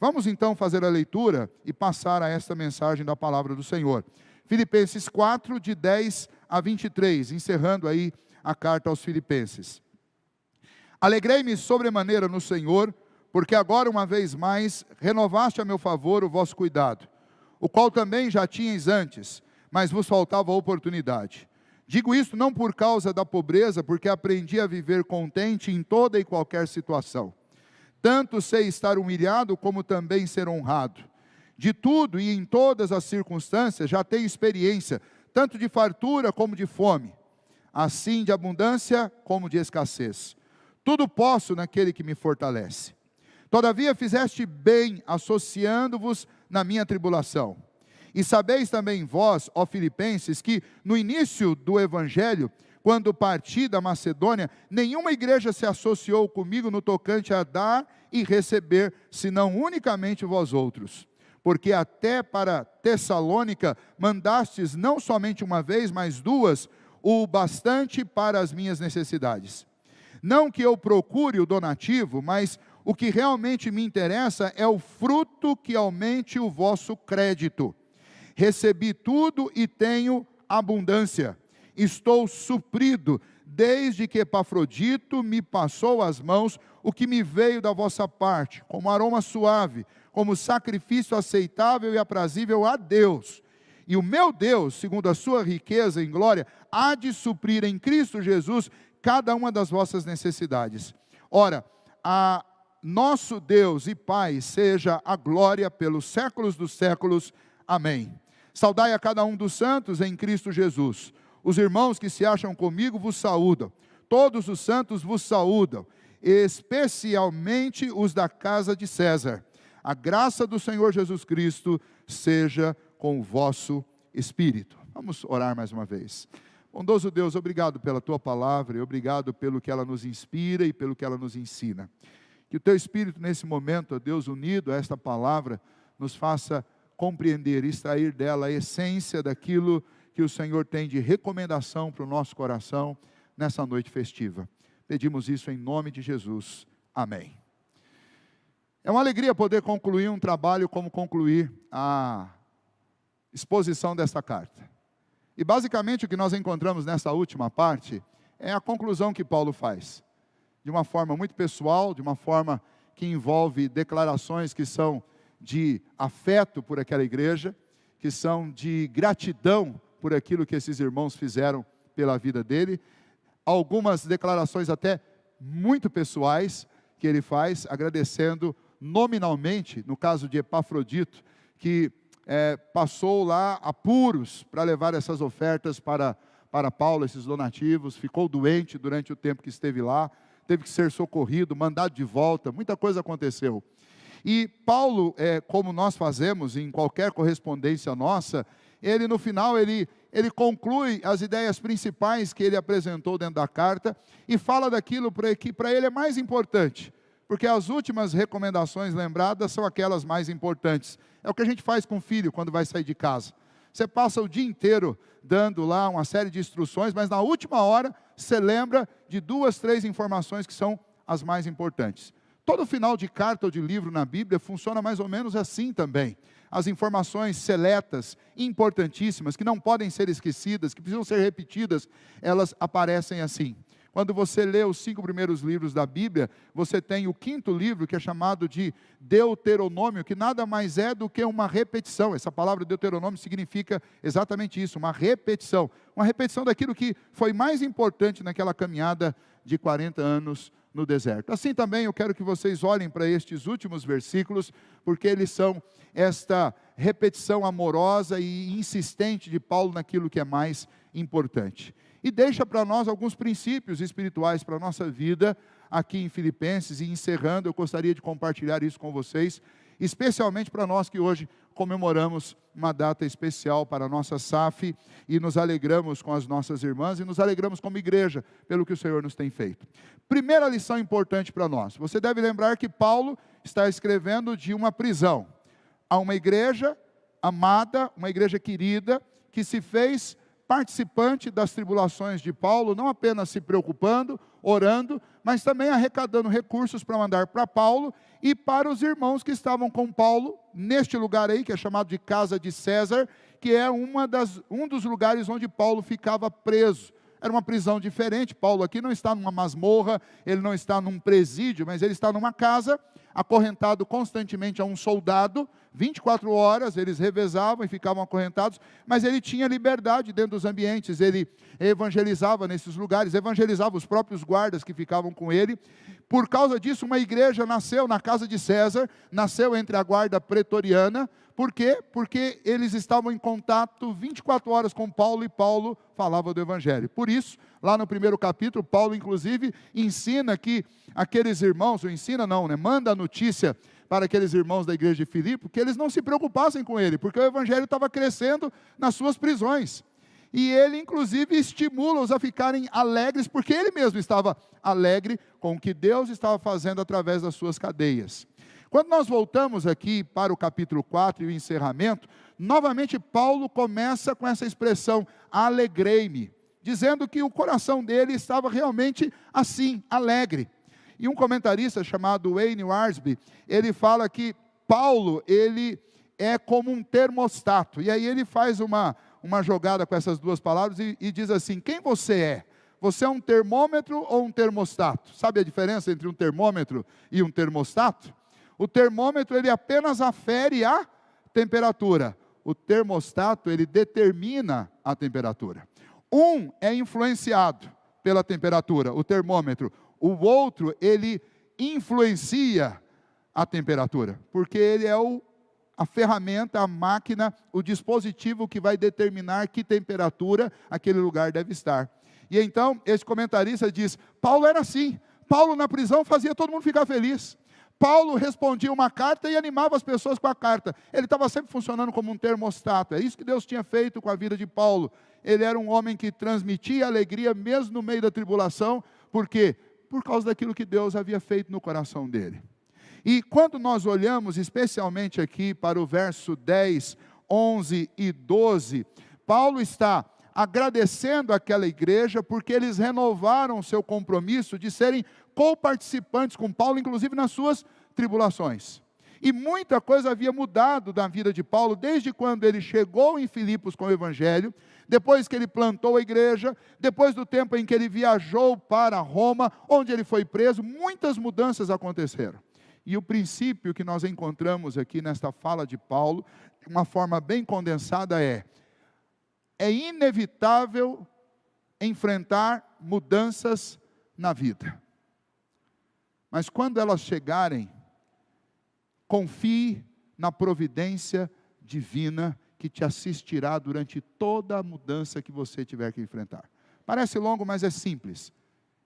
Vamos então fazer a leitura e passar a esta mensagem da palavra do Senhor. Filipenses 4, de 10 a 23, encerrando aí a carta aos Filipenses. Alegrei-me sobremaneira no Senhor, porque agora uma vez mais renovaste a meu favor o vosso cuidado, o qual também já tinhais antes, mas vos faltava a oportunidade. Digo isso não por causa da pobreza, porque aprendi a viver contente em toda e qualquer situação. Tanto sei estar humilhado, como também ser honrado. De tudo e em todas as circunstâncias já tenho experiência, tanto de fartura como de fome, assim de abundância como de escassez. Tudo posso naquele que me fortalece. Todavia fizeste bem associando-vos na minha tribulação. E sabeis também vós, ó Filipenses, que no início do Evangelho, quando parti da Macedônia, nenhuma igreja se associou comigo no tocante a dar e receber, senão unicamente vós outros. Porque até para Tessalônica mandastes não somente uma vez, mas duas, o bastante para as minhas necessidades. Não que eu procure o donativo, mas o que realmente me interessa é o fruto que aumente o vosso crédito. Recebi tudo e tenho abundância. Estou suprido, desde que Epafrodito me passou às mãos o que me veio da vossa parte, como aroma suave, como sacrifício aceitável e aprazível a Deus. E o meu Deus, segundo a sua riqueza em glória, há de suprir em Cristo Jesus cada uma das vossas necessidades. Ora, a nosso Deus e Pai seja a glória pelos séculos dos séculos. Amém. Saudai a cada um dos santos em Cristo Jesus. Os irmãos que se acham comigo vos saúdam. Todos os santos vos saúdam, especialmente os da casa de César. A graça do Senhor Jesus Cristo seja com o vosso espírito. Vamos orar mais uma vez. Bondoso Deus, obrigado pela tua palavra e obrigado pelo que ela nos inspira e pelo que ela nos ensina. Que o teu espírito nesse momento, ó Deus, unido a esta palavra, nos faça compreender, extrair dela a essência daquilo que o Senhor tem de recomendação para o nosso coração nessa noite festiva. Pedimos isso em nome de Jesus. Amém. É uma alegria poder concluir um trabalho como concluir a exposição desta carta. E basicamente o que nós encontramos nessa última parte é a conclusão que Paulo faz. De uma forma muito pessoal, de uma forma que envolve declarações que são de afeto por aquela igreja, que são de gratidão por aquilo que esses irmãos fizeram pela vida dele. Algumas declarações até muito pessoais que ele faz, agradecendo nominalmente, no caso de Epafrodito, que passou lá apuros para levar essas ofertas para Paulo, esses donativos, ficou doente durante o tempo que esteve lá, teve que ser socorrido, mandado de volta, muita coisa aconteceu. E Paulo, como nós fazemos em qualquer correspondência nossa, ele no final, ele conclui as ideias principais que ele apresentou dentro da carta e fala daquilo que para ele é mais importante, porque as últimas recomendações lembradas são aquelas mais importantes. É o que a gente faz com o filho quando vai sair de casa. Você passa o dia inteiro dando lá uma série de instruções, mas na última hora você lembra de 2, 3 informações que são as mais importantes. Todo final de carta ou de livro na Bíblia funciona mais ou menos assim também. As informações seletas, importantíssimas, que não podem ser esquecidas, que precisam ser repetidas, elas aparecem assim. Quando você lê os 5 primeiros livros da Bíblia, você tem o 5º livro, que é chamado de Deuteronômio, que nada mais é do que uma repetição. Essa palavra Deuteronômio significa exatamente isso, uma repetição. Uma repetição daquilo que foi mais importante naquela caminhada de 40 anos no deserto. Assim também eu quero que vocês olhem para estes últimos versículos, porque eles são esta repetição amorosa e insistente de Paulo naquilo que é mais importante. E deixa para nós alguns princípios espirituais para a nossa vida aqui em Filipenses. E encerrando, eu gostaria de compartilhar isso com vocês, especialmente para nós que hoje comemoramos uma data especial para a nossa SAF e nos alegramos com as nossas irmãs e nos alegramos como igreja pelo que o Senhor nos tem feito. Primeira lição importante para nós. Você deve lembrar que Paulo está escrevendo de uma prisão a uma igreja amada, uma igreja querida, que se fez participante das tribulações de Paulo, não apenas se preocupando, orando, mas também arrecadando recursos para mandar para Paulo e para os irmãos que estavam com Paulo, neste lugar aí, que é chamado de Casa de César, que é um dos lugares onde Paulo ficava preso. Era uma prisão diferente. Paulo aqui não está numa masmorra, ele não está num presídio, mas ele está numa casa, acorrentado constantemente a um soldado, 24 horas, eles revezavam e ficavam acorrentados, mas ele tinha liberdade dentro dos ambientes, ele evangelizava nesses lugares, evangelizava os próprios guardas que ficavam com ele. Por causa disso, uma igreja nasceu na casa de César, nasceu entre a guarda pretoriana. Por quê? Porque eles estavam em contato 24 horas com Paulo, e Paulo falava do evangelho. Por isso, lá no primeiro capítulo, Paulo inclusive ensina que aqueles irmãos, manda a notícia para aqueles irmãos da igreja de Filipe, que eles não se preocupassem com ele, porque o evangelho estava crescendo nas suas prisões. E ele inclusive estimula-os a ficarem alegres, porque ele mesmo estava alegre com o que Deus estava fazendo através das suas cadeias. Quando nós voltamos aqui para o capítulo 4 e o encerramento, novamente Paulo começa com essa expressão, alegrei-me, dizendo que o coração dele estava realmente assim, alegre. E um comentarista chamado Wayne Warsby, ele fala que Paulo, ele é como um termostato. E aí ele faz uma jogada com essas duas palavras e diz assim, quem você é? Você é um termômetro ou um termostato? Sabe a diferença entre um termômetro e um termostato? O termômetro, ele apenas afere a temperatura. O termostato, ele determina a temperatura. Um é influenciado pela temperatura, o termômetro. O outro, ele influencia a temperatura, porque ele é a ferramenta, a máquina, o dispositivo que vai determinar que temperatura aquele lugar deve estar. E então, esse comentarista diz, Paulo era assim. Paulo na prisão fazia todo mundo ficar feliz. Paulo respondia uma carta e animava as pessoas com a carta. Ele estava sempre funcionando como um termostato. É isso que Deus tinha feito com a vida de Paulo. Ele era um homem que transmitia alegria mesmo no meio da tribulação. Por quê? Por causa daquilo que Deus havia feito no coração dele. E quando nós olhamos especialmente aqui para o verso 10, 11 e 12, Paulo está agradecendo aquela igreja porque eles renovaram o seu compromisso de serem co-participantes com Paulo, inclusive nas suas tribulações. E muita coisa havia mudado na vida de Paulo, desde quando ele chegou em Filipos com o evangelho, depois que ele plantou a igreja, depois do tempo em que ele viajou para Roma, onde ele foi preso, muitas mudanças aconteceram. E o princípio que nós encontramos aqui nesta fala de Paulo, de uma forma bem condensada, é inevitável enfrentar mudanças na vida. Mas quando elas chegarem, confie na providência divina que te assistirá durante toda a mudança que você tiver que enfrentar. Parece longo, mas é simples.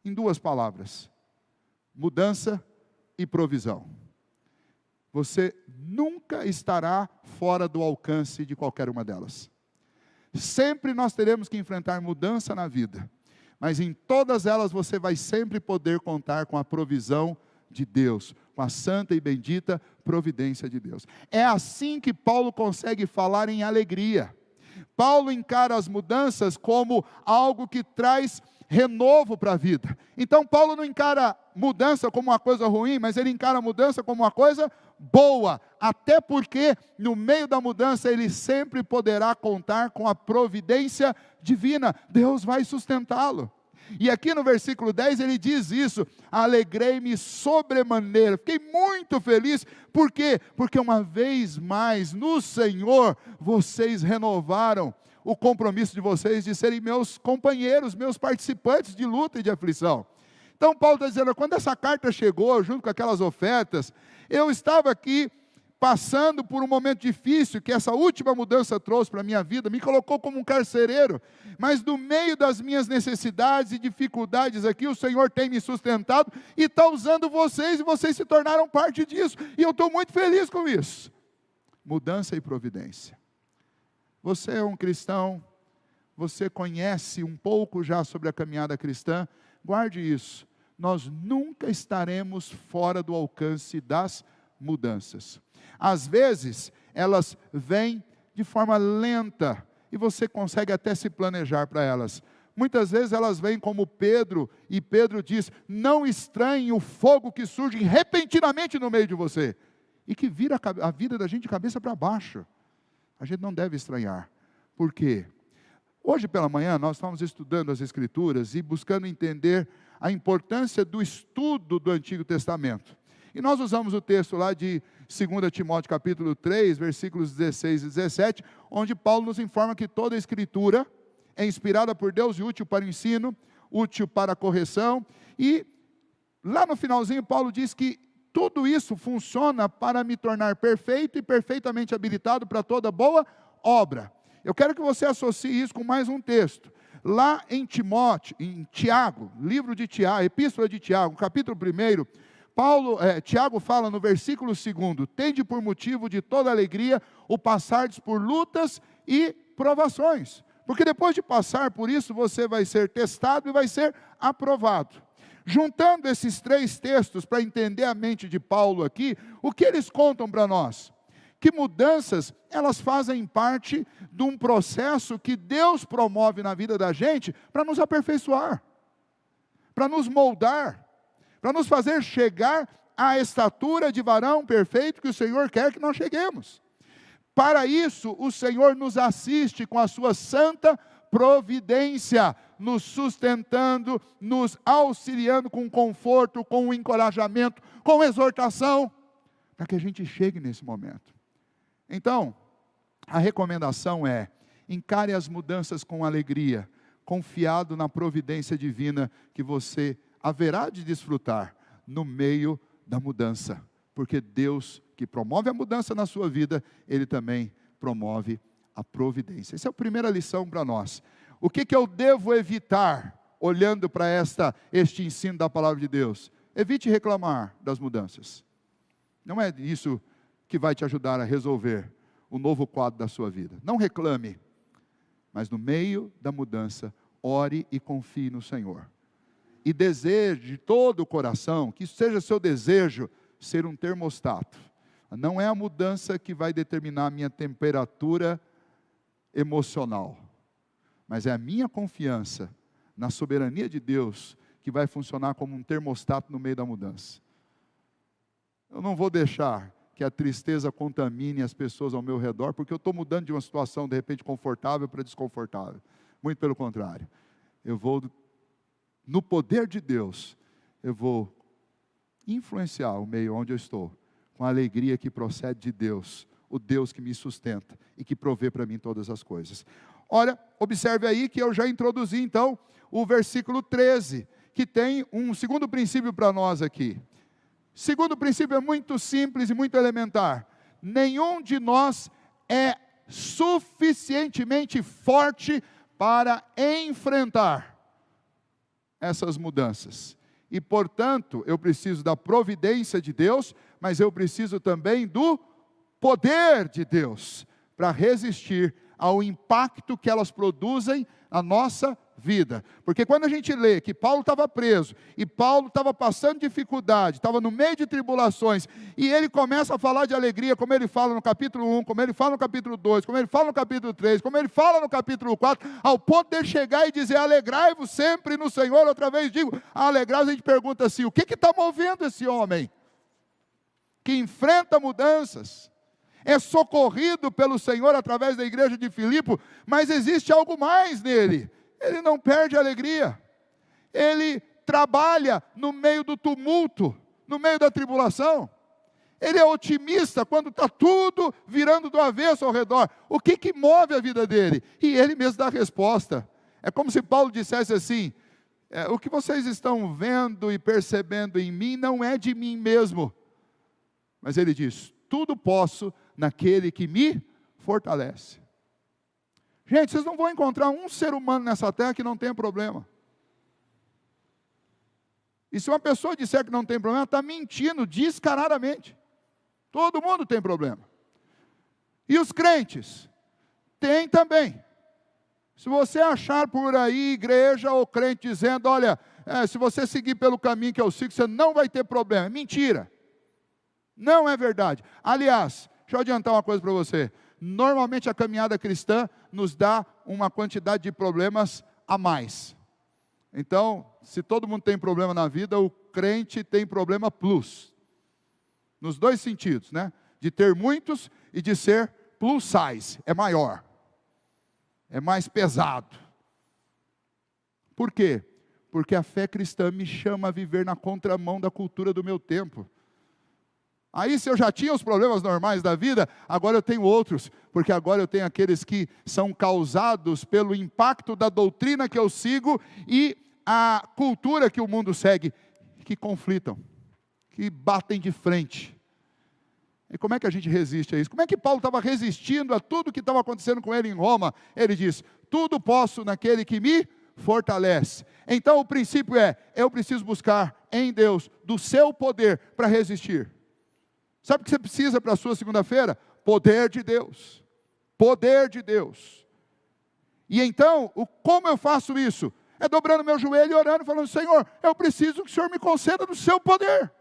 Em duas palavras: mudança e provisão. Você nunca estará fora do alcance de qualquer uma delas. Sempre nós teremos que enfrentar mudança na vida, mas em todas elas você vai sempre poder contar com a provisão de Deus, com a santa e bendita providência de Deus. É assim que Paulo consegue falar em alegria. Paulo encara as mudanças como algo que traz renovo para a vida. Então Paulo não encara mudança como uma coisa ruim, mas ele encara a mudança como uma coisa boa, até porque no meio da mudança ele sempre poderá contar com a providência divina. Deus vai sustentá-lo. E aqui no versículo 10 ele diz isso: alegrei-me sobremaneira, fiquei muito feliz. Por quê? Porque uma vez mais no Senhor vocês renovaram o compromisso de vocês de serem meus companheiros, meus participantes de luta e de aflição. Então Paulo está dizendo, quando essa carta chegou, junto com aquelas ofertas, eu estava aqui passando por um momento difícil, que essa última mudança trouxe para a minha vida, me colocou como um carcereiro, mas no meio das minhas necessidades e dificuldades aqui, o Senhor tem me sustentado, e está usando vocês, e vocês se tornaram parte disso, e eu estou muito feliz com isso. Mudança e providência. Você é um cristão, você conhece um pouco já sobre a caminhada cristã, guarde isso, nós nunca estaremos fora do alcance das mudanças. Às vezes, elas vêm de forma lenta, e você consegue até se planejar para elas. Muitas vezes elas vêm como Pedro, e Pedro diz: não estranhe o fogo que surge repentinamente no meio de você, e que vira a vida da gente de cabeça para baixo. A gente não deve estranhar. Por quê? Hoje pela manhã nós estávamos estudando as Escrituras e buscando entender a importância do estudo do Antigo Testamento. E nós usamos o texto lá de 2 Timóteo capítulo 3, versículos 16 e 17, onde Paulo nos informa que toda a Escritura é inspirada por Deus e útil para o ensino, útil para a correção. E lá no finalzinho Paulo diz que tudo isso funciona para me tornar perfeito e perfeitamente habilitado para toda boa obra. Eu quero que você associe isso com mais um texto. Lá em Tiago, livro de Tiago, epístola de Tiago, capítulo 1, Tiago fala no versículo 2: tende por motivo de toda alegria o passardes por lutas e provações, porque depois de passar por isso, você vai ser testado e vai ser aprovado. Juntando esses três textos para entender a mente de Paulo aqui, o que eles contam para nós? Que mudanças, elas fazem parte de um processo que Deus promove na vida da gente para nos aperfeiçoar, para nos moldar, para nos fazer chegar à estatura de varão perfeito que o Senhor quer que nós cheguemos. Para isso, o Senhor nos assiste com a sua santa providência, nos sustentando, nos auxiliando com conforto, com encorajamento, com exortação, para que a gente chegue nesse momento. Então, a recomendação é: encare as mudanças com alegria, confiado na providência divina que você haverá de desfrutar no meio da mudança, porque Deus que promove a mudança na sua vida, Ele também promove a providência. Essa é a primeira lição para nós. O que eu devo evitar, olhando para este ensino da palavra de Deus? Evite reclamar das mudanças. Não é isso que vai te ajudar a resolver o novo quadro da sua vida. Não reclame, mas no meio da mudança, ore e confie no Senhor. E deseje de todo o coração, que isso seja seu desejo, ser um termostato. Não é a mudança que vai determinar a minha temperatura emocional, mas é a minha confiança na soberania de Deus que vai funcionar como um termostato no meio da mudança. Eu não vou deixar que a tristeza contamine as pessoas ao meu redor, porque eu estou mudando de uma situação de repente confortável para desconfortável. Muito pelo contrário. Eu vou, no poder de Deus, eu vou influenciar o meio onde eu estou, com a alegria que procede de Deus, o Deus que me sustenta e que provê para mim todas as coisas. Olha, observe aí que eu já introduzi então o versículo 13, que tem um segundo princípio para nós aqui. Segundo princípio é muito simples e muito elementar. Nenhum de nós é suficientemente forte para enfrentar essas mudanças. E, portanto, eu preciso da providência de Deus, mas eu preciso também do poder de Deus para resistir ao impacto que elas produzem na nossa vida. Porque quando a gente lê que Paulo estava preso, e Paulo estava passando dificuldade, estava no meio de tribulações, e ele começa a falar de alegria, como ele fala no capítulo 1, como ele fala no capítulo 2, como ele fala no capítulo 3, como ele fala no capítulo 4, ao ponto de ele chegar e dizer: alegrai-vos sempre no Senhor. Outra vez digo, alegrai-vos. A gente pergunta assim: o que está movendo esse homem? Que enfrenta mudanças, é socorrido pelo Senhor através da igreja de Filipe, mas existe algo mais nele. Ele não perde a alegria, ele trabalha no meio do tumulto, no meio da tribulação, ele é otimista quando está tudo virando do avesso ao redor. O que move a vida dele? E ele mesmo dá a resposta. É como se Paulo dissesse assim: o que vocês estão vendo e percebendo em mim não é de mim mesmo, mas ele diz: tudo posso naquele que me fortalece. Gente, vocês não vão encontrar um ser humano nessa terra que não tenha problema. E se uma pessoa disser que não tem problema, está mentindo descaradamente. Todo mundo tem problema. E os crentes? Tem também. Se você achar por aí igreja ou crente dizendo: olha, se você seguir pelo caminho que eu sigo, você não vai ter problema. Mentira. Não é verdade. Aliás, deixa eu adiantar uma coisa para você. Normalmente a caminhada cristã nos dá uma quantidade de problemas a mais. Então, se todo mundo tem problema na vida, o crente tem problema plus. Nos dois sentidos, né? De ter muitos e de ser plus size, é maior. É mais pesado. Por quê? Porque a fé cristã me chama a viver na contramão da cultura do meu tempo. Aí, se eu já tinha os problemas normais da vida, agora eu tenho outros, porque agora eu tenho aqueles que são causados pelo impacto da doutrina que eu sigo e a cultura que o mundo segue, que conflitam, que batem de frente. E como é que a gente resiste a isso? Como é que Paulo estava resistindo a tudo que estava acontecendo com ele em Roma? Ele diz, tudo posso naquele que me fortalece. Então o princípio é, eu preciso buscar em Deus, do seu poder, para resistir. Sabe o que você precisa para a sua segunda-feira? Poder de Deus. Poder de Deus. E então, como eu faço isso? É dobrando meu joelho e orando, falando, Senhor, eu preciso que o Senhor me conceda do seu poder.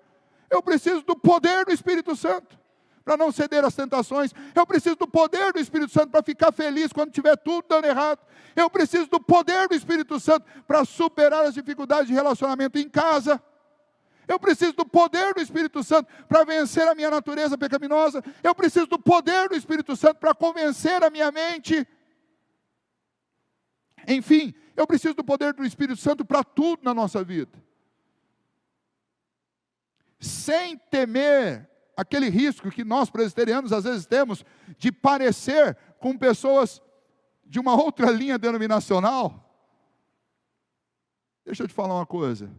Eu preciso do poder do Espírito Santo, para não ceder às tentações. Eu preciso do poder do Espírito Santo para ficar feliz quando tiver tudo dando errado. Eu preciso do poder do Espírito Santo para superar as dificuldades de relacionamento em casa. Eu preciso do poder do Espírito Santo para vencer a minha natureza pecaminosa. Eu preciso do poder do Espírito Santo para convencer a minha mente. Enfim, eu preciso do poder do Espírito Santo para tudo na nossa vida. Sem temer aquele risco que nós presbiterianos às vezes temos de parecer com pessoas de uma outra linha denominacional. Deixa eu te falar uma coisa.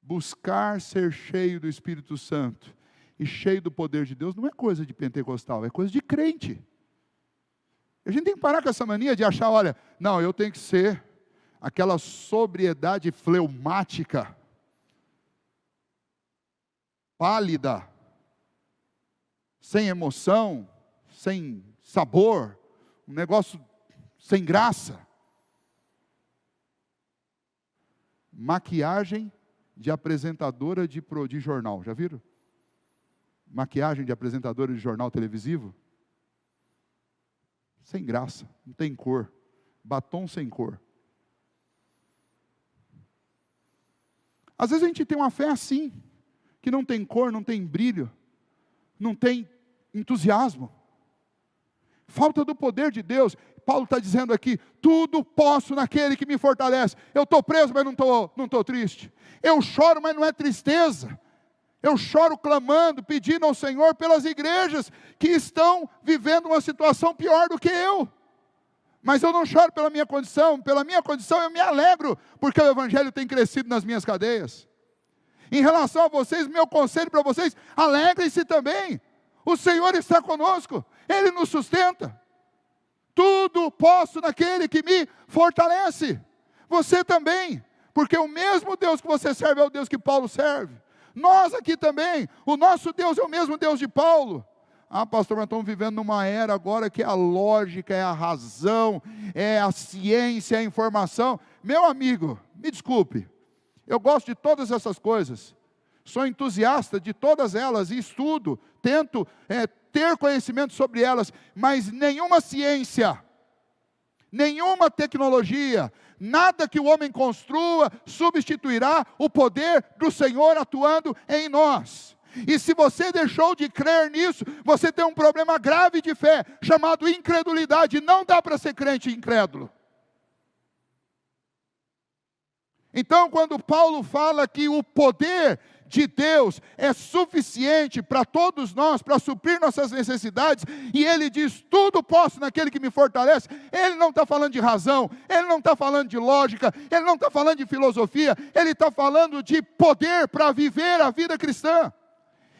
Buscar ser cheio do Espírito Santo e cheio do poder de Deus não é coisa de pentecostal, é coisa de crente. A gente tem que parar com essa mania de achar, olha, não, eu tenho que ser aquela sobriedade fleumática, pálida, sem emoção, sem sabor, um negócio sem graça. Maquiagem de apresentadora de jornal, já viram? Maquiagem de apresentadora de jornal televisivo? Sem graça, não tem cor, batom sem cor. Às vezes a gente tem uma fé assim, que não tem cor, não tem brilho, não tem entusiasmo. Falta do poder de Deus. Paulo está dizendo aqui, tudo posso naquele que me fortalece. Eu estou preso, mas não estou triste. Eu choro, mas não é tristeza. Eu choro clamando, pedindo ao Senhor pelas igrejas que estão vivendo uma situação pior do que eu. Mas eu não choro pela minha condição eu me alegro, porque o Evangelho tem crescido nas minhas cadeias. Em relação a vocês, meu conselho para vocês, alegrem-se também. O Senhor está conosco, Ele nos sustenta. Tudo posso naquele que me fortalece. Você também, porque o mesmo Deus que você serve é o Deus que Paulo serve. Nós aqui também, o nosso Deus é o mesmo Deus de Paulo. Ah, pastor, nós estamos vivendo numa era agora que é a lógica, é a razão, é a ciência, é a informação. Meu amigo, me desculpe, eu gosto de todas essas coisas. Sou entusiasta de todas elas e estudo, tento ter conhecimento sobre elas, mas nenhuma ciência, nenhuma tecnologia, nada que o homem construa substituirá o poder do Senhor atuando em nós. E se você deixou de crer nisso, você tem um problema grave de fé, chamado incredulidade. Não dá para ser crente incrédulo. Então, quando Paulo fala que o poder de Deus é suficiente para todos nós, para suprir nossas necessidades, e ele diz, tudo posso naquele que me fortalece, ele não está falando de razão, ele não está falando de lógica, ele não está falando de filosofia, ele está falando de poder para viver a vida cristã,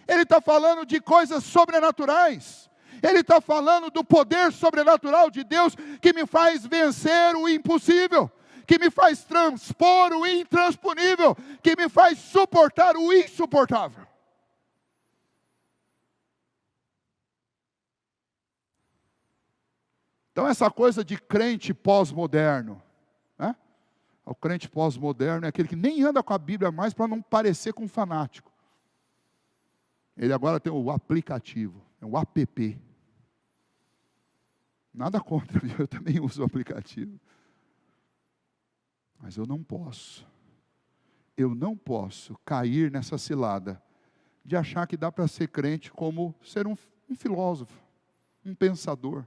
ele está falando de coisas sobrenaturais, ele está falando do poder sobrenatural de Deus, que me faz vencer o impossível, que me faz transpor o intransponível, que me faz suportar o insuportável. Então essa coisa de crente pós-moderno, né? O crente pós-moderno é aquele que nem anda com a Bíblia mais para não parecer com um fanático. Ele agora tem o aplicativo, é o app. Nada contra, eu também uso o aplicativo. Mas eu não posso cair nessa cilada de achar que dá para ser crente como ser um filósofo, um pensador,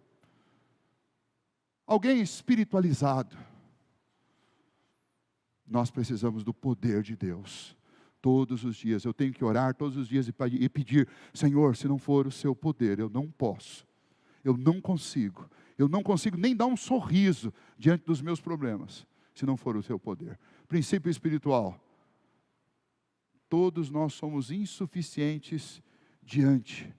alguém espiritualizado. Nós precisamos do poder de Deus. Todos os dias, eu tenho que orar todos os dias e pedir, Senhor, se não for o seu poder, eu não posso, eu não consigo nem dar um sorriso diante dos meus problemas, se não for o seu poder. Princípio espiritual, todos nós somos insuficientes diante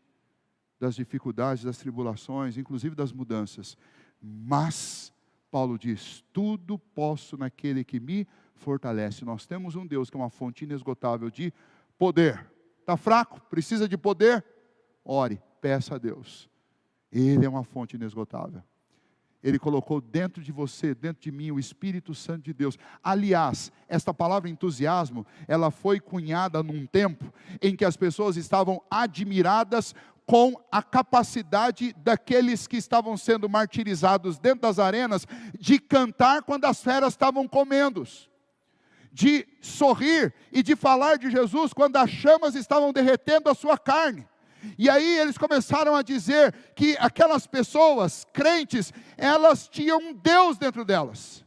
das dificuldades, das tribulações, inclusive das mudanças, mas Paulo diz, tudo posso naquele que me fortalece. Nós temos um Deus que é uma fonte inesgotável de poder. Está fraco? Precisa de poder? Ore, peça a Deus. Ele é uma fonte inesgotável. Ele colocou dentro de você, dentro de mim, o Espírito Santo de Deus. Aliás, esta palavra entusiasmo, ela foi cunhada num tempo em que as pessoas estavam admiradas com a capacidade daqueles que estavam sendo martirizados dentro das arenas, de cantar quando as feras estavam comendo, de sorrir e de falar de Jesus quando as chamas estavam derretendo a sua carne. E aí eles começaram a dizer que aquelas pessoas crentes, elas tinham um Deus dentro delas.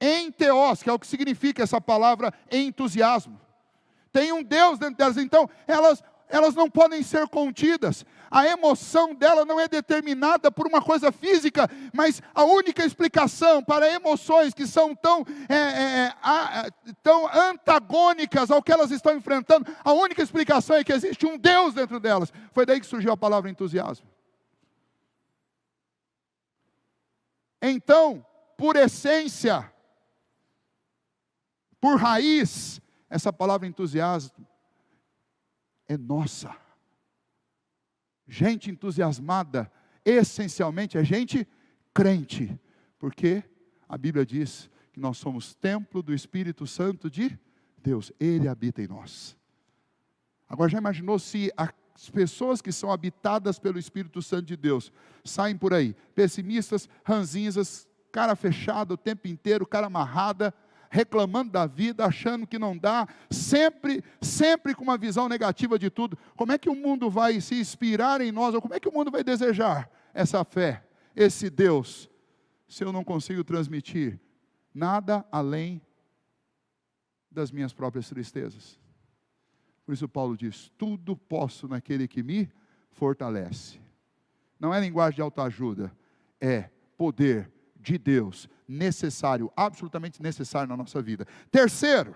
Enteos, que é o que significa essa palavra entusiasmo. Tem um Deus dentro delas, então elas não podem ser contidas. A emoção dela não é determinada por uma coisa física, mas a única explicação para emoções que são tão antagônicas ao que elas estão enfrentando, a única explicação é que existe um Deus dentro delas. Foi daí que surgiu a palavra entusiasmo. Então, por essência, por raiz, essa palavra entusiasmo é nossa. Gente entusiasmada, essencialmente é gente crente, porque a Bíblia diz que nós somos templo do Espírito Santo de Deus, Ele habita em nós. Agora já imaginou se as pessoas que são habitadas pelo Espírito Santo de Deus saem por aí, pessimistas, ranzinzas, cara fechada o tempo inteiro, cara amarrada, reclamando da vida, achando que não dá, sempre com uma visão negativa de tudo. Como é que o mundo vai se inspirar em nós, ou como é que o mundo vai desejar essa fé, esse Deus, se eu não consigo transmitir nada além das minhas próprias tristezas? Por isso Paulo diz, tudo posso naquele que me fortalece. Não é linguagem de autoajuda, é poder de Deus, necessário, absolutamente necessário na nossa vida. Terceiro,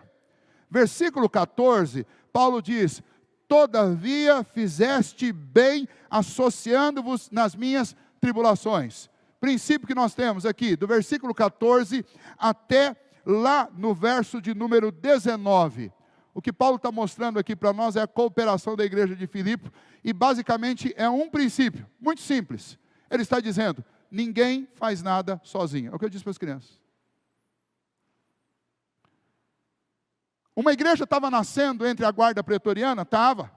versículo 14, Paulo diz, todavia fizeste bem associando-vos nas minhas tribulações. Princípio que nós temos aqui, do versículo 14 até lá no verso de número 19. O que Paulo está mostrando aqui para nós é a cooperação da igreja de Filipe, e basicamente é um princípio, muito simples. Ele está dizendo, ninguém faz nada sozinho. É o que eu disse para as crianças. Uma igreja estava nascendo entre a guarda pretoriana? Estava.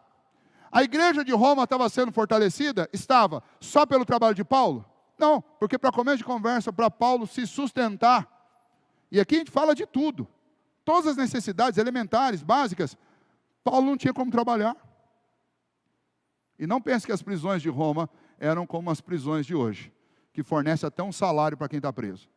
A igreja de Roma estava sendo fortalecida? Estava. Só pelo trabalho de Paulo? Não, porque para começo de conversa, para Paulo se sustentar, e aqui a gente fala de tudo, todas as necessidades elementares, básicas, Paulo não tinha como trabalhar. E não pense que as prisões de Roma eram como as prisões de hoje, que fornece até um salário para quem está preso.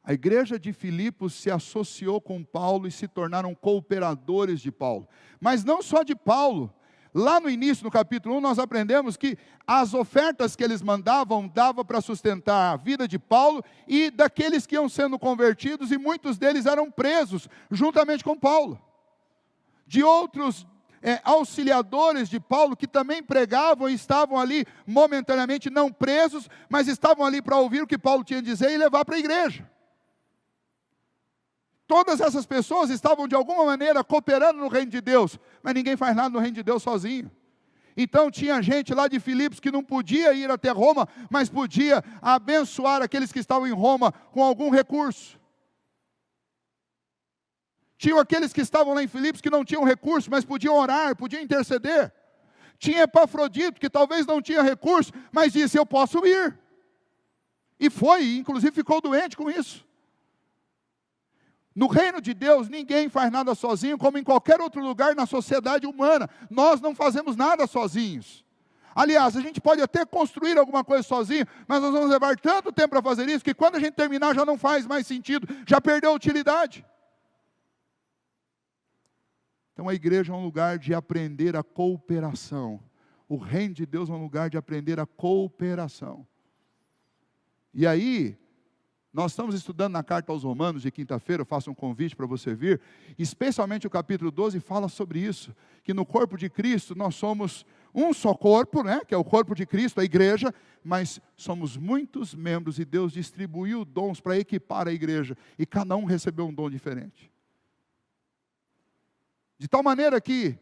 A igreja de Filipos se associou com Paulo e se tornaram cooperadores de Paulo. Mas não só de Paulo. Lá no início, no capítulo 1, nós aprendemos que as ofertas que eles mandavam, dava para sustentar a vida de Paulo e daqueles que iam sendo convertidos, e muitos deles eram presos, juntamente com Paulo. De outros auxiliadores de Paulo, que também pregavam e estavam ali momentaneamente não presos, mas estavam ali para ouvir o que Paulo tinha a dizer e levar para a igreja. Todas essas pessoas estavam de alguma maneira cooperando no reino de Deus, mas ninguém faz nada no reino de Deus sozinho. Então tinha gente lá de Filipos que não podia ir até Roma, mas podia abençoar aqueles que estavam em Roma com algum recurso. Tinham aqueles que estavam lá em Filipos que não tinham recurso, mas podiam orar, podiam interceder. Tinha Epafrodito, que talvez não tinha recurso, mas disse, eu posso ir. E foi, inclusive ficou doente com isso. No reino de Deus, ninguém faz nada sozinho, como em qualquer outro lugar na sociedade humana. Nós não fazemos nada sozinhos. Aliás, a gente pode até construir alguma coisa sozinho, mas nós vamos levar tanto tempo para fazer isso, que quando a gente terminar já não faz mais sentido, já perdeu a utilidade. Então a igreja é um lugar de aprender a cooperação. O reino de Deus é um lugar de aprender a cooperação. E aí, nós estamos estudando na carta aos Romanos de quinta-feira, eu faço um convite para você vir, especialmente o capítulo 12 fala sobre isso, que no corpo de Cristo nós somos um só corpo, né, que é o corpo de Cristo, a igreja, mas somos muitos membros e Deus distribuiu dons para equipar a igreja, e cada um recebeu um dom diferente. De tal maneira que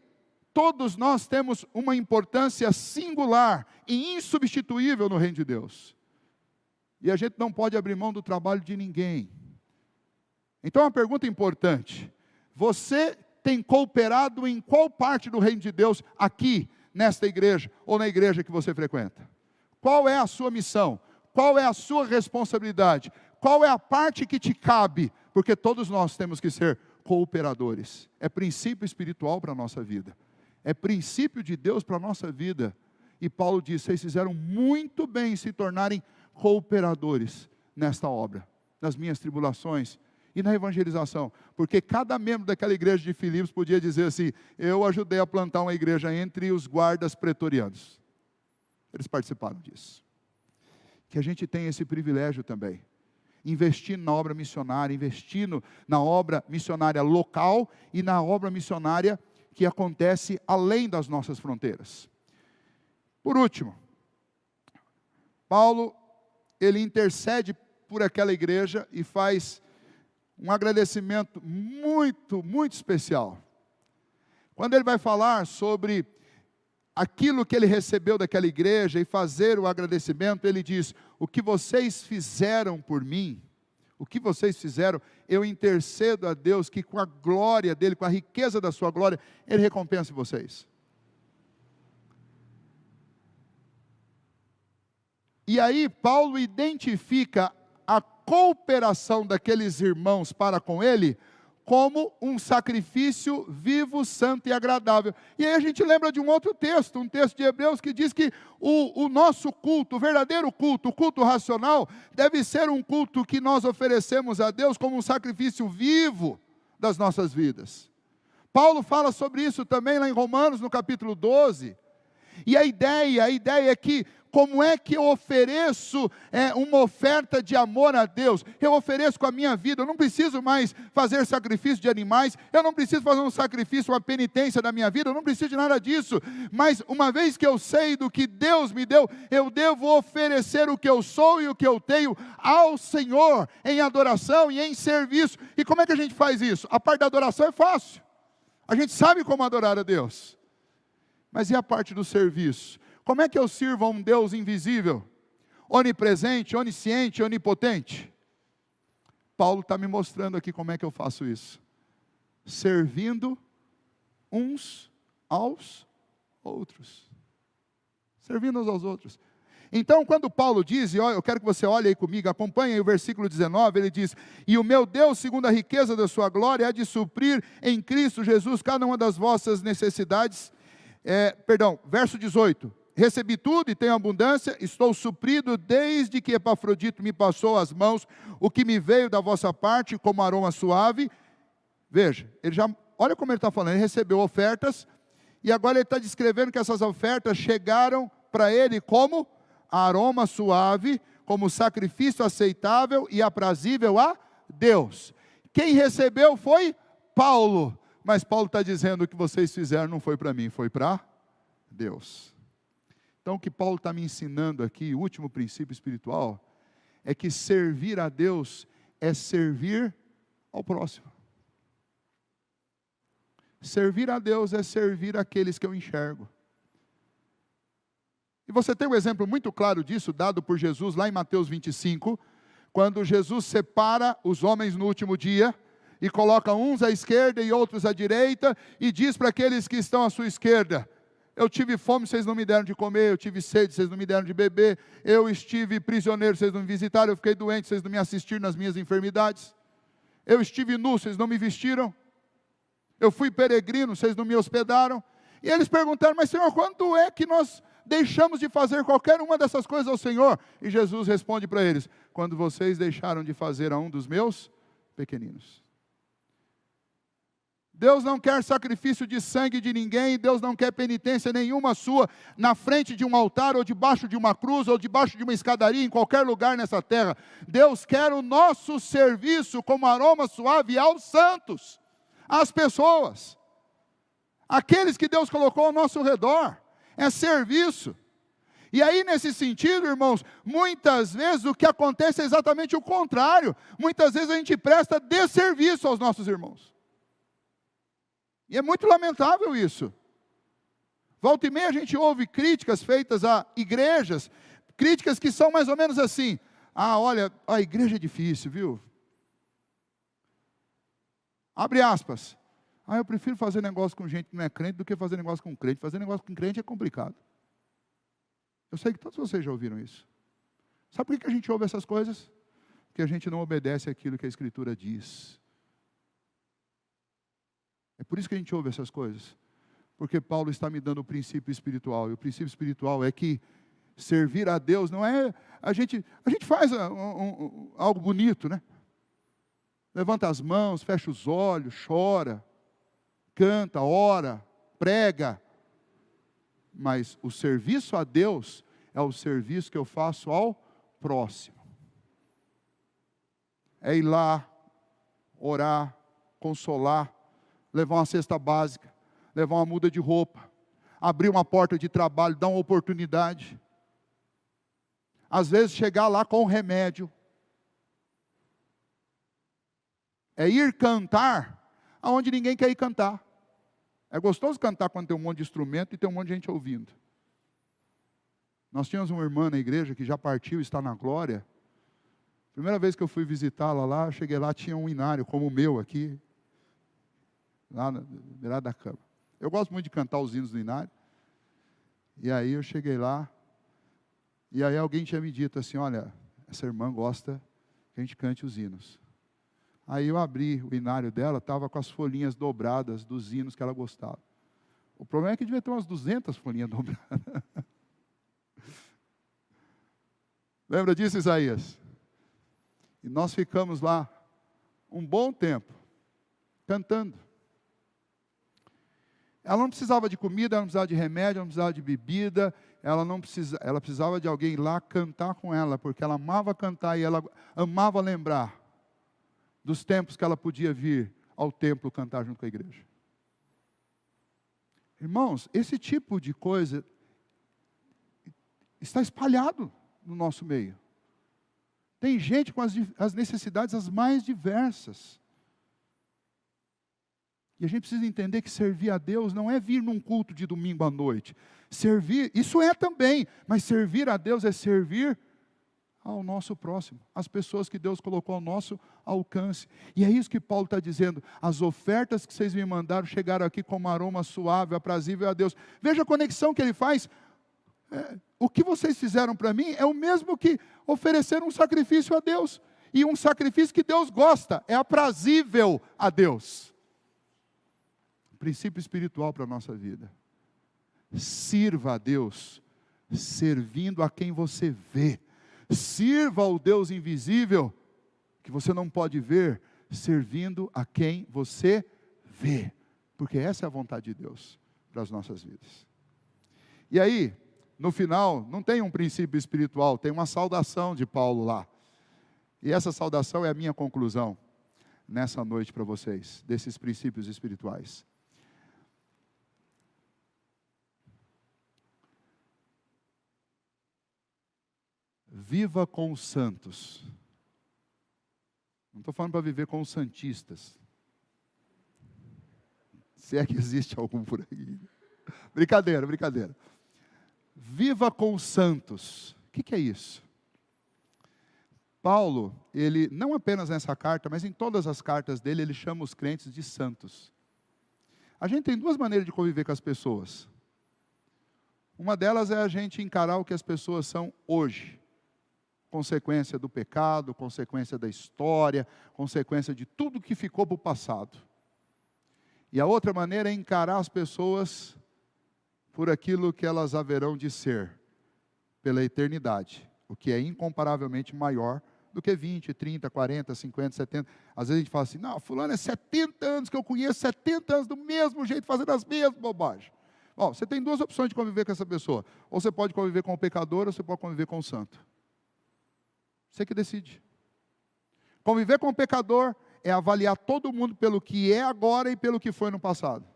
todos nós temos uma importância singular e insubstituível no reino de Deus. E a gente não pode abrir mão do trabalho de ninguém. Então, uma pergunta importante. Você tem cooperado em qual parte do reino de Deus aqui, nesta igreja, ou na igreja que você frequenta? Qual é a sua missão? Qual é a sua responsabilidade? Qual é a parte que te cabe? Porque todos nós temos que ser cooperadores. É princípio espiritual para a nossa vida. É princípio de Deus para a nossa vida. E Paulo diz, vocês fizeram muito bem em se tornarem cooperadores nesta obra, nas minhas tribulações e na evangelização, porque cada membro daquela igreja de Filipos podia dizer assim, eu ajudei a plantar uma igreja entre os guardas pretorianos. Eles participaram disso. Que a gente tenha esse privilégio também, investindo na obra missionária, investindo na obra missionária local e na obra missionária que acontece além das nossas fronteiras. Por último, Paulo, ele intercede por aquela igreja e faz um agradecimento muito, muito especial. Quando ele vai falar sobre aquilo que ele recebeu daquela igreja e fazer o agradecimento, ele diz, o que vocês fizeram por mim, o que vocês fizeram, eu intercedo a Deus que com a glória dele, com a riqueza da sua glória, ele recompense vocês. E aí Paulo identifica a cooperação daqueles irmãos para com ele como um sacrifício vivo, santo e agradável. E aí a gente lembra de um outro texto, um texto de Hebreus que diz que o nosso culto, o verdadeiro culto, o culto racional, deve ser um culto que nós oferecemos a Deus como um sacrifício vivo das nossas vidas. Paulo fala sobre isso também lá em Romanos, no capítulo 12. E a ideia é que, como é que eu ofereço uma oferta de amor a Deus? Eu ofereço com a minha vida, eu não preciso mais fazer sacrifício de animais, eu não preciso fazer um sacrifício, uma penitência da minha vida, eu não preciso de nada disso, mas uma vez que eu sei do que Deus me deu, eu devo oferecer o que eu sou e o que eu tenho ao Senhor, em adoração e em serviço. E como é que a gente faz isso? A parte da adoração é fácil, a gente sabe como adorar a Deus, mas e a parte do serviço? Como é que eu sirvo a um Deus invisível, onipresente, onisciente, onipotente? Paulo está me mostrando aqui como é que eu faço isso. Servindo uns aos outros. Servindo uns aos outros. Então, quando Paulo diz, e eu quero que você olhe aí comigo, acompanhe aí o versículo 19, ele diz, e o meu Deus, segundo a riqueza da sua glória, há de suprir em Cristo Jesus cada uma das vossas necessidades. Verso 18. Recebi tudo e tenho abundância, estou suprido desde que Epafrodito me passou as mãos, o que me veio da vossa parte como aroma suave. Veja, olha como ele está falando, ele recebeu ofertas, e agora ele está descrevendo que essas ofertas chegaram para ele como aroma suave, como sacrifício aceitável e aprazível a Deus. Quem recebeu foi Paulo, mas Paulo está dizendo, o que vocês fizeram não foi para mim, foi para Deus. Então, o que Paulo está me ensinando aqui, o último princípio espiritual, é que servir a Deus é servir ao próximo. Servir a Deus é servir aqueles que eu enxergo. E você tem um exemplo muito claro disso, dado por Jesus lá em Mateus 25, quando Jesus separa os homens no último dia, e coloca uns à esquerda e outros à direita, e diz para aqueles que estão à sua esquerda: eu tive fome, vocês não me deram de comer, eu tive sede, vocês não me deram de beber, eu estive prisioneiro, vocês não me visitaram, eu fiquei doente, vocês não me assistiram nas minhas enfermidades, eu estive nu, vocês não me vestiram, eu fui peregrino, vocês não me hospedaram. E eles perguntaram: mas Senhor, quando é que nós deixamos de fazer qualquer uma dessas coisas ao Senhor? E Jesus responde para eles: quando vocês deixaram de fazer a um dos meus pequeninos. Deus não quer sacrifício de sangue de ninguém, Deus não quer penitência nenhuma sua na frente de um altar, ou debaixo de uma cruz, ou debaixo de uma escadaria, em qualquer lugar nessa terra. Deus quer o nosso serviço como aroma suave aos santos, às pessoas, aqueles que Deus colocou ao nosso redor. É serviço. E aí, nesse sentido, irmãos, muitas vezes o que acontece é exatamente o contrário. Muitas vezes a gente presta desserviço aos nossos irmãos. E é muito lamentável isso. Volta e meia a gente ouve críticas feitas a igrejas, críticas que são mais ou menos assim: ah, olha, a igreja é difícil, viu? Abre aspas. Ah, eu prefiro fazer negócio com gente que não é crente do que fazer negócio com crente. Fazer negócio com crente é complicado. Eu sei que todos vocês já ouviram isso. Sabe por que a gente ouve essas coisas? Porque a gente não obedece àquilo que a Escritura diz. É por isso que a gente ouve essas coisas. Porque Paulo está me dando o princípio espiritual. E o princípio espiritual é que servir a Deus não é... A gente faz algo bonito, né? Levanta as mãos, fecha os olhos, chora, canta, ora, prega. Mas o serviço a Deus é o serviço que eu faço ao próximo. É ir lá, orar, consolar, levar uma cesta básica, levar uma muda de roupa, abrir uma porta de trabalho, dar uma oportunidade. Às vezes chegar lá com um remédio. É ir cantar aonde ninguém quer ir cantar. É gostoso cantar quando tem um monte de instrumento e tem um monte de gente ouvindo. Nós tínhamos uma irmã na igreja que já partiu e está na glória. Primeira vez que eu fui visitá-la lá, eu cheguei lá, tinha um inário como o meu aqui, lá na beirada da cama. Eu gosto muito de cantar os hinos do inário. E aí eu cheguei lá, e aí alguém tinha me dito assim: olha, essa irmã gosta que a gente cante os hinos. Aí eu abri o inário dela, estava com as folhinhas dobradas dos hinos que ela gostava. O problema é que devia ter umas 200 folhinhas dobradas. Lembra disso, Isaías? E nós ficamos lá um bom tempo, cantando. Ela não precisava de comida, ela não precisava de remédio, ela não precisava de bebida, ela precisava de alguém lá cantar com ela, porque ela amava cantar e ela amava lembrar dos tempos que ela podia vir ao templo cantar junto com a igreja. Irmãos, esse tipo de coisa está espalhado no nosso meio. Tem gente com as necessidades as mais diversas. E a gente precisa entender que servir a Deus não é vir num culto de domingo à noite. Servir, isso é também, mas servir a Deus é servir ao nosso próximo, às pessoas que Deus colocou ao nosso alcance. E é isso que Paulo está dizendo: as ofertas que vocês me mandaram chegaram aqui como aroma suave, aprazível a Deus. Veja a conexão que ele faz. O que vocês fizeram para mim é o mesmo que oferecer um sacrifício a Deus. E um sacrifício que Deus gosta, é aprazível a Deus. Princípio espiritual para a nossa vida. Sirva a Deus, servindo a quem você vê. Sirva ao Deus invisível, que você não pode ver, servindo a quem você vê. Porque essa é a vontade de Deus para as nossas vidas. E aí, no final, não tem um princípio espiritual, tem uma saudação de Paulo lá. E essa saudação é a minha conclusão nessa noite para vocês, desses princípios espirituais. Viva com os santos. Não estou falando para viver com os santistas. Se é que existe algum por aí. Brincadeira, brincadeira. Viva com os santos. O que é isso? Paulo, ele, não apenas nessa carta, mas em todas as cartas dele, ele chama os crentes de santos. A gente tem duas maneiras de conviver com as pessoas. Uma delas é a gente encarar o que as pessoas são hoje. Consequência do pecado, consequência da história, consequência de tudo que ficou para o passado. E a outra maneira é encarar as pessoas por aquilo que elas haverão de ser, pela eternidade, o que é incomparavelmente maior do que 20, 30, 40, 50, 70. Às vezes a gente fala assim, não, fulano é 70 anos que eu conheço, 70 anos do mesmo jeito, fazendo as mesmas bobagens. Bom, você tem duas opções de conviver com essa pessoa. Ou você pode conviver com o pecador, ou você pode conviver com o santo. Você que decide. Conviver com o pecador é avaliar todo mundo pelo que é agora e pelo que foi no passado.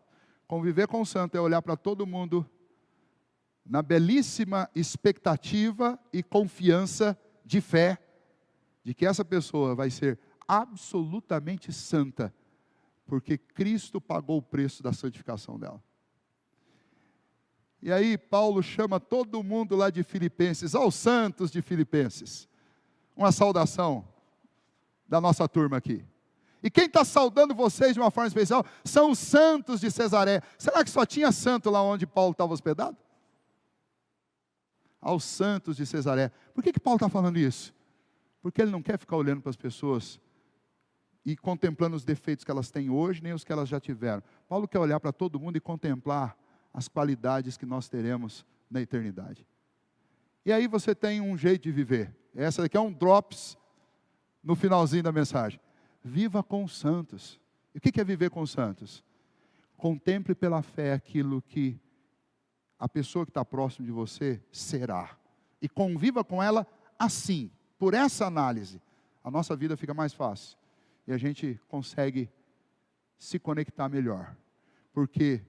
Conviver com o santo é olhar para todo mundo na belíssima expectativa e confiança de fé, de que essa pessoa vai ser absolutamente santa, porque Cristo pagou o preço da santificação dela. E aí Paulo chama todo mundo lá de Filipenses, aos santos de Filipenses. Uma saudação da nossa turma aqui. E quem está saudando vocês de uma forma especial são os santos de Cesaré. Será que só tinha santo lá onde Paulo estava hospedado? Aos santos de Cesaré. Por que Paulo está falando isso? Porque ele não quer ficar olhando para as pessoas e contemplando os defeitos que elas têm hoje, nem os que elas já tiveram. Paulo quer olhar para todo mundo e contemplar as qualidades que nós teremos na eternidade. E aí você tem um jeito de viver. Essa daqui é um drops no finalzinho da mensagem. Viva com os santos. E o que é viver com os santos? Contemple pela fé aquilo que a pessoa que está próximo de você será. E conviva com ela assim. Por essa análise, a nossa vida fica mais fácil. E a gente consegue se conectar melhor. Porque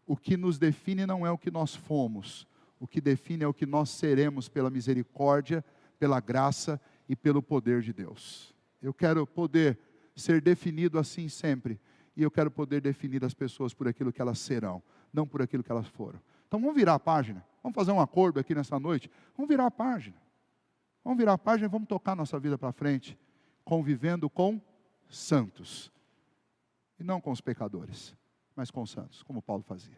o que nos define não é o que nós fomos. O que define é o que nós seremos pela misericórdia, pela graça e pelo poder de Deus. Eu quero poder ser definido assim sempre. E eu quero poder definir as pessoas por aquilo que elas serão, não por aquilo que elas foram. Então vamos virar a página. Vamos fazer um acordo aqui nessa noite. Vamos virar a página. Vamos virar a página e vamos tocar nossa vida para frente, convivendo com santos. E não com os pecadores, mas com os santos, como Paulo fazia.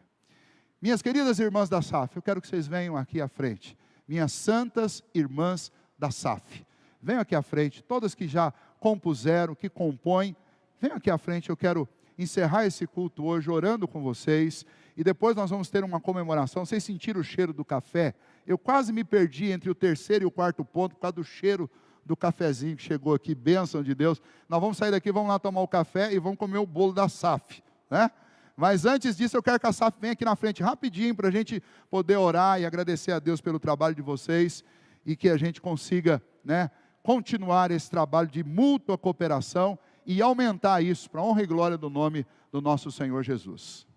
Minhas queridas irmãs da SAF, eu quero que vocês venham aqui à frente. Minhas santas irmãs da SAF. Venham aqui à frente, todas que já compuseram, que compõem. Venham aqui à frente, eu quero encerrar esse culto hoje orando com vocês. E depois nós vamos ter uma comemoração. Vocês sentiram o cheiro do café? Eu quase me perdi entre o terceiro e o quarto ponto, por causa do cheiro do cafezinho que chegou aqui, bênção de Deus. Nós vamos sair daqui, vamos lá tomar o café e vamos comer o bolo da SAF, né? Mas antes disso, eu quero que a SAF venha aqui na frente rapidinho, para a gente poder orar e agradecer a Deus pelo trabalho de vocês, e que a gente consiga, né, continuar esse trabalho de mútua cooperação, e aumentar isso, para a honra e glória do nome do nosso Senhor Jesus.